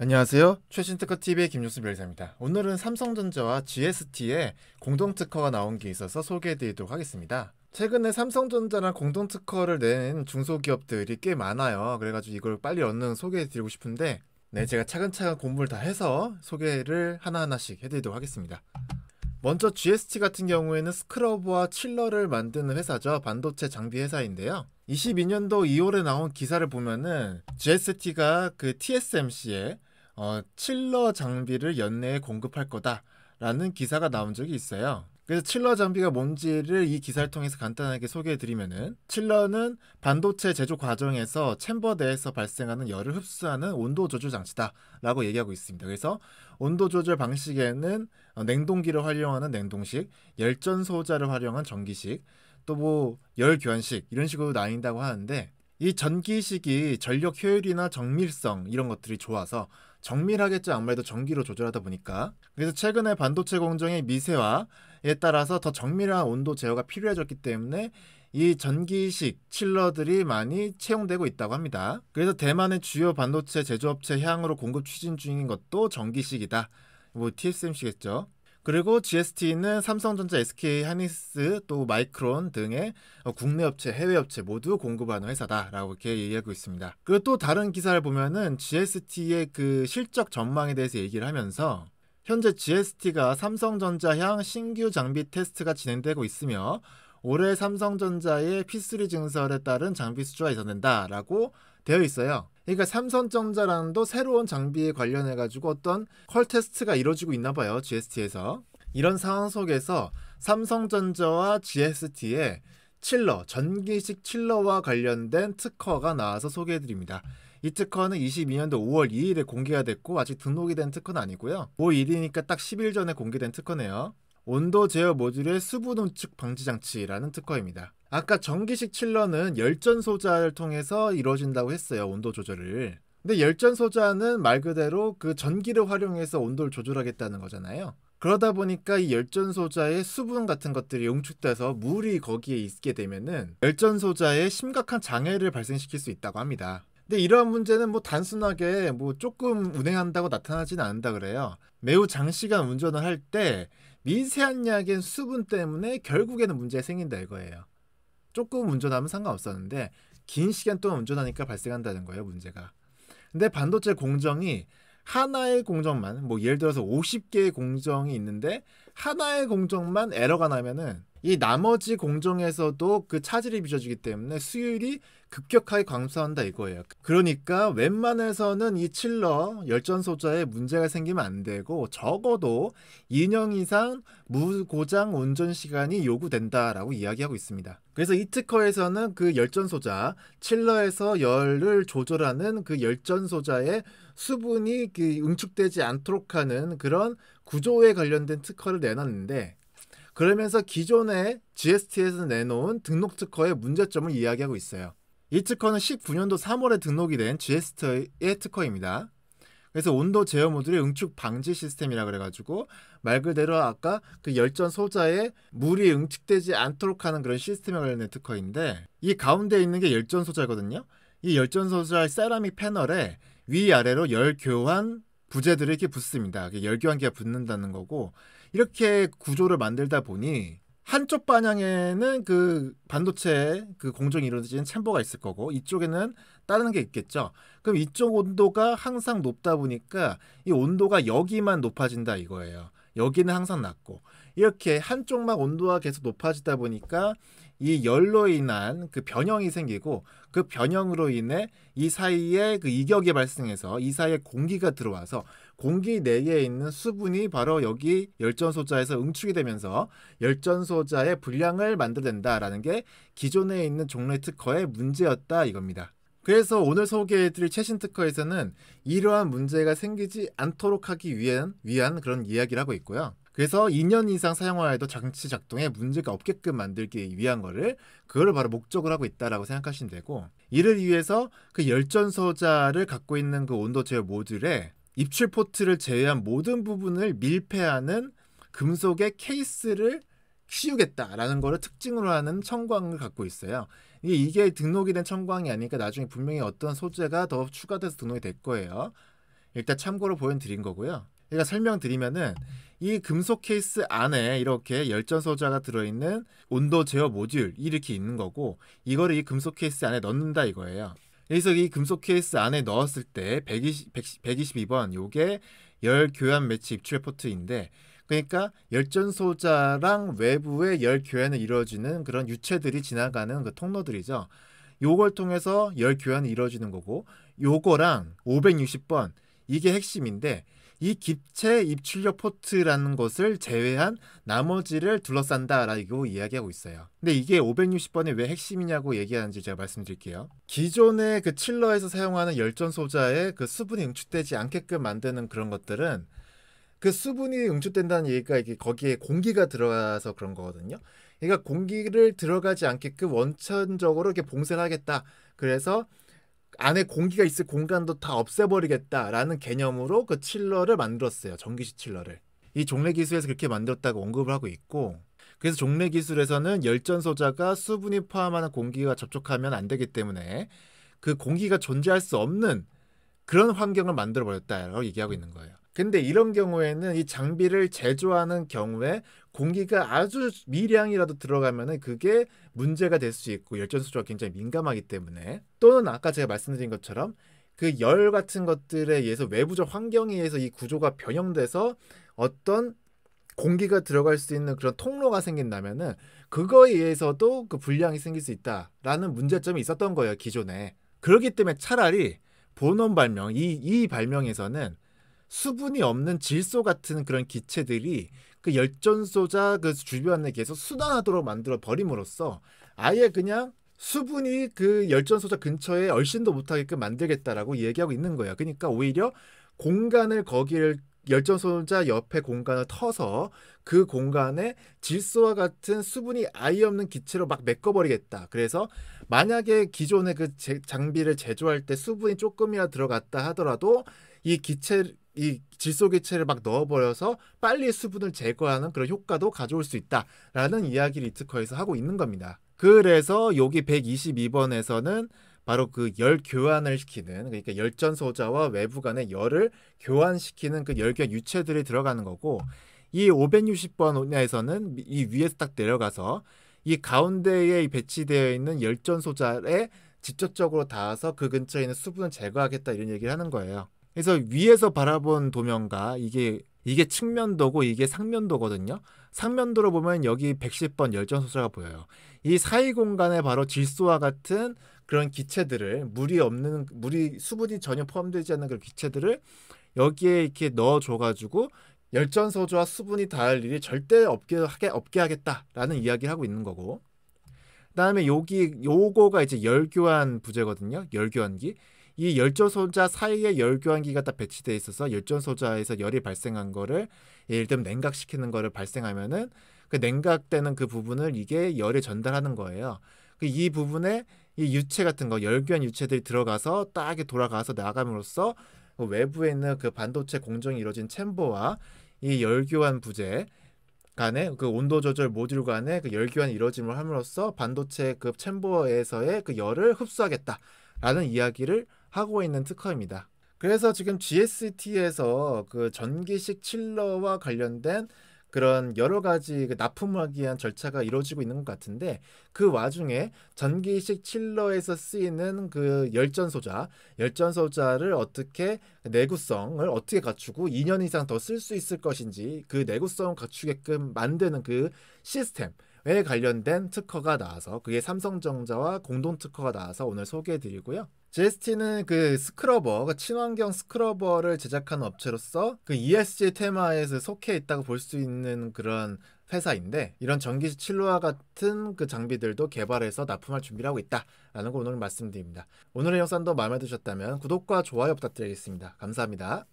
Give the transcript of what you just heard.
안녕하세요. 최신 특허TV의 김종수 변호사입니다. 오늘은 삼성전자와 GST의 공동특허가 나온 게 있어서 소개해드리도록 하겠습니다. 최근에 삼성전자랑 공동특허를 낸 중소기업들이 꽤 많아요. 그래가지고 이걸 빨리 얼른 소개해드리고 싶은데 제가 차근차근 공부를 다 해서 소개를 하나하나씩 해드리도록 하겠습니다. 먼저 GST 같은 경우에는 스크러브와 칠러를 만드는 회사죠. 반도체 장비 회사인데요. 22년도 2월에 나온 기사를 보면은 GST가 그 TSMC에 칠러 장비를 연내에 공급할 거다라는 기사가 나온 적이 있어요. 그래서 칠러 장비가 뭔지를 이 기사를 통해서 간단하게 소개해드리면은, 칠러는 반도체 제조 과정에서 챔버 내에서 발생하는 열을 흡수하는 온도 조절 장치다라고 얘기하고 있습니다. 그래서 온도 조절 방식에는 냉동기를 활용하는 냉동식, 열전소자를 활용한 전기식, 또 뭐 열교환식 이런 식으로 나뉜다고 하는데, 이 전기식이 전력 효율이나 정밀성 이런 것들이 좋아서 정밀하겠죠. 아무래도 전기로 조절하다 보니까. 그래서 최근에 반도체 공정의 미세화에 따라서 더 정밀한 온도 제어가 필요해졌기 때문에 이 전기식 칠러들이 많이 채용되고 있다고 합니다. 그래서 대만의 주요 반도체 제조업체 향으로 공급 추진 중인 것도 전기식이다. 뭐 TSMC겠죠. 그리고 GST는 삼성전자, SK 하이닉스, 또 마이크론 등의 국내 업체, 해외 업체 모두 공급하는 회사다라고 이렇게 얘기하고 있습니다. 그리고 또 다른 기사를 보면은 GST의 그 실적 전망에 대해서 얘기를 하면서, 현재 GST가 삼성전자 향 신규 장비 테스트가 진행되고 있으며 올해 삼성전자의 P3 증설에 따른 장비 수주가 예상된다라고 되어 있어요. 그러니까 삼성전자랑도 새로운 장비에 관련해 가지고 어떤 퀄 테스트가 이루어지고 있나 봐요, GST에서. 이런 상황 속에서 삼성전자와 GST의 칠러, 전기식 칠러와 관련된 특허가 나와서 소개해드립니다. 이 특허는 22년도 5월 2일에 공개가 됐고 아직 등록이 된 특허는 아니고요. 5월 1일이니까 딱 10일 전에 공개된 특허네요. 온도 제어 모듈의 수분 응축 방지 장치라는 특허입니다. 아까 전기식 칠러는 열전 소자를 통해서 이루어진다고 했어요, 온도 조절을. 근데 열전 소자는 말 그대로 그 전기를 활용해서 온도를 조절하겠다는 거잖아요. 그러다 보니까 이 열전 소자의 수분 같은 것들이 응축돼서 물이 거기에 있게 되면은 열전 소자에 심각한 장애를 발생시킬 수 있다고 합니다. 근데 이러한 문제는 뭐 단순하게 뭐 조금 운행한다고 나타나지는 않는다 그래요. 매우 장시간 운전을 할 때 미세한 약의 수분 때문에 결국에는 문제가 생긴다 이거예요. 조금 운전하면 상관없었는데 긴 시간 동안 운전하니까 발생한다는 거예요, 문제가. 근데 반도체 공정이 하나의 공정만, 뭐 예를 들어서 50개의 공정이 있는데 하나의 공정만 에러가 나면은 이 나머지 공정에서도 그 차질이 빚어지기 때문에 수율이 급격하게 감소한다 이거예요. 그러니까 웬만해서는 이 칠러 열전 소자에 문제가 생기면 안 되고 적어도 2년 이상 무고장 운전 시간이 요구된다라고 이야기하고 있습니다. 그래서 이 특허에서는 그 열전 소자, 칠러에서 열을 조절하는 그 열전 소자의 수분이 그 응축되지 않도록 하는 그런 구조에 관련된 특허를 내놨는데, 그러면서 기존의 GST에서 내놓은 등록 특허의 문제점을 이야기하고 있어요. 이 특허는 19년도 3월에 등록이 된 GST의 특허입니다. 그래서 온도 제어 모듈의 응축 방지 시스템이라 그래가지고 말 그대로 아까 그 열전 소자에 물이 응축되지 않도록 하는 그런 시스템에 관련된 특허인데, 이 가운데 있는 게 열전 소자거든요. 이 열전 소자의 세라믹 패널에 위아래로 열 교환 부재들을 이렇게 붙습니다. 열 교환기가 붙는다는 거고, 이렇게 구조를 만들다 보니 한쪽 방향에는 그 반도체 그 공정이 이루어지는 챔버가 있을 거고 이쪽에는 다른 게 있겠죠. 그럼 이쪽 온도가 항상 높다 보니까 이 온도가 여기만 높아진다 이거예요. 여기는 항상 낮고, 이렇게 한쪽만 온도가 계속 높아지다 보니까 이 열로 인한 그 변형이 생기고, 그 변형으로 인해 이 사이에 그 이격이 발생해서 이 사이에 공기가 들어와서 공기 내에 있는 수분이 바로 여기 열전소자에서 응축이 되면서 열전소자의 불량을 만들어낸다라는 게 기존에 있는 종래 특허의 문제였다 이겁니다. 그래서 오늘 소개해드릴 최신 특허에서는 이러한 문제가 생기지 않도록 하기 위한 그런 이야기를 하고 있고요. 그래서 2년 이상 사용하여도 장치 작동에 문제가 없게끔 만들기 위한 그거를 바로 목적을 하고 있다라고 생각하시면 되고, 이를 위해서 그 열전소자를 갖고 있는 그 온도 제어 모듈에 입출 포트를 제외한 모든 부분을 밀폐하는 금속의 케이스를 씌우겠다라는 거를 특징으로 하는 청광을 갖고 있어요. 이게 등록이 된 청광이 아니니까 나중에 분명히 어떤 소재가 더 추가돼서 등록이 될 거예요. 일단 참고로 보여드린 거고요. 그러니까 설명드리면은 이 금속 케이스 안에 이렇게 열전 소자가 들어있는 온도 제어 모듈 이렇게 있는 거고, 이거를 이 금속 케이스 안에 넣는다 이거예요. 그래서 이 금속 케이스 안에 넣었을 때 122번 요게 열 교환 매치 입출 포트인데, 그러니까 열전 소자랑 외부의 열 교환을 이루어지는 그런 유체들이 지나가는 그 통로들이죠. 요걸 통해서 열 교환이 이루어지는 거고, 요거랑 560번 이게 핵심인데, 이 기체 입출력 포트라는 것을 제외한 나머지를 둘러싼다라고 이야기하고 있어요. 근데 이게 560번이 왜 핵심이냐고 얘기하는지 제가 말씀드릴게요. 기존의 그 칠러에서 사용하는 열전 소자에 그 수분이 응축되지 않게끔 만드는 그런 것들은, 그 수분이 응축된다는 얘기가 이게 거기에 공기가 들어가서 그런 거거든요. 그러니까 공기를 들어가지 않게끔 원천적으로 이렇게 봉쇄를 하겠다. 그래서 안에 공기가 있을 공간도 다 없애버리겠다라는 개념으로 그 칠러를 만들었어요. 전기식 칠러를. 이 종래 기술에서 그렇게 만들었다고 언급을 하고 있고, 그래서 종래 기술에서는 열전 소자가 수분이 포함하는 공기가 접촉하면 안 되기 때문에 그 공기가 존재할 수 없는 그런 환경을 만들어 버렸다라고 얘기하고 있는 거예요. 근데 이런 경우에는 이 장비를 제조하는 경우에 공기가 아주 미량이라도 들어가면은 그게 문제가 될 수 있고, 열전 소자가 굉장히 민감하기 때문에, 또는 아까 제가 말씀드린 것처럼 그 열 같은 것들에 의해서 외부적 환경에 의해서 이 구조가 변형돼서 어떤 공기가 들어갈 수 있는 그런 통로가 생긴다면은 그거에 의해서도 그 불량이 생길 수 있다라는 문제점이 있었던 거예요, 기존에. 그렇기 때문에 차라리 본원 발명, 이 발명에서는 수분이 없는 질소 같은 그런 기체들이 그 열전소자 그 주변에 계속 순환하도록 만들어 버림으로써 아예 그냥 수분이 그 열전소자 근처에 얼씬도 못하게끔 만들겠다라고 얘기하고 있는 거예요. 그러니까 오히려 공간을 거기를 열전소자 옆에 공간을 터서 그 공간에 질소와 같은 수분이 아예 없는 기체로 막 메꿔버리겠다. 그래서 만약에 기존의 그 장비를 제조할 때 수분이 조금이라도 들어갔다 하더라도 이 질소 기체를 막 넣어버려서 빨리 수분을 제거하는 그런 효과도 가져올 수 있다라는 이야기를 이 특허에서 하고 있는 겁니다. 그래서 여기 122번에서는 바로 그 열 교환을 시키는, 그러니까 열전 소자와 외부 간의 열을 교환시키는 그 열교환 유체들이 들어가는 거고, 이 560번에서는 이 위에서 딱 내려가서 이 가운데에 배치되어 있는 열전 소자에 직접적으로 닿아서 그 근처에 있는 수분을 제거하겠다 이런 얘기를 하는 거예요. 그래서 위에서 바라본 도면과 이게 측면도고 이게 상면도거든요. 상면도로 보면 여기 110번 열전 소자가 보여요. 이 사이 공간에 바로 질소와 같은 그런 기체들을, 수분이 전혀 포함되지 않는 그런 기체들을 여기에 이렇게 넣어줘가지고 열전 소자와 수분이 닿을 일이 절대 없게 하겠다라는 이야기를 하고 있는 거고, 그다음에 요거가 이제 열교환 부재거든요. 열교환기. 이 열전소자 사이에 열교환기가 딱 배치되어 있어서 열전소자에서 열이 발생한 거를, 예를 들면 냉각시키는 거를 발생하면은 그 냉각되는 그 부분을 이게 열을 전달하는 거예요. 이 부분에 이 유체 같은 거, 열교환 유체들이 들어가서 딱 돌아가서 나감으로써 외부에 있는 그 반도체 공정이 이루어진 챔버와 이 열교환 부재 간의 그 온도 조절 모듈 간의 그 열교환이 이루어짐을 함으로써 반도체 그 챔버에서의 그 열을 흡수하겠다라는 이야기를 하고 있는 특허입니다. 그래서 지금 GST에서 그 전기식 칠러와 관련된 그런 여러 가지 그 납품하기 위한 절차가 이루어지고 있는 것 같은데, 그 와중에 전기식 칠러에서 쓰이는 그 열전소자를 어떻게 내구성을 어떻게 갖추고 2년 이상 더 쓸 수 있을 것인지, 그 내구성을 갖추게끔 만드는 그 시스템에 관련된 특허가 나와서, 그게 삼성전자와 공동 특허가 나와서 오늘 소개해드리고요. GST는 그 스크러버, 그 친환경 스크러버를 제작하는 업체로서 그 ESG 테마에서 속해 있다고 볼 수 있는 그런 회사인데, 이런 전기식 칠러와 같은 그 장비들도 개발해서 납품할 준비를 하고 있다라는 거 오늘 말씀드립니다. 오늘의 영상도 마음에 드셨다면 구독과 좋아요 부탁드리겠습니다. 감사합니다.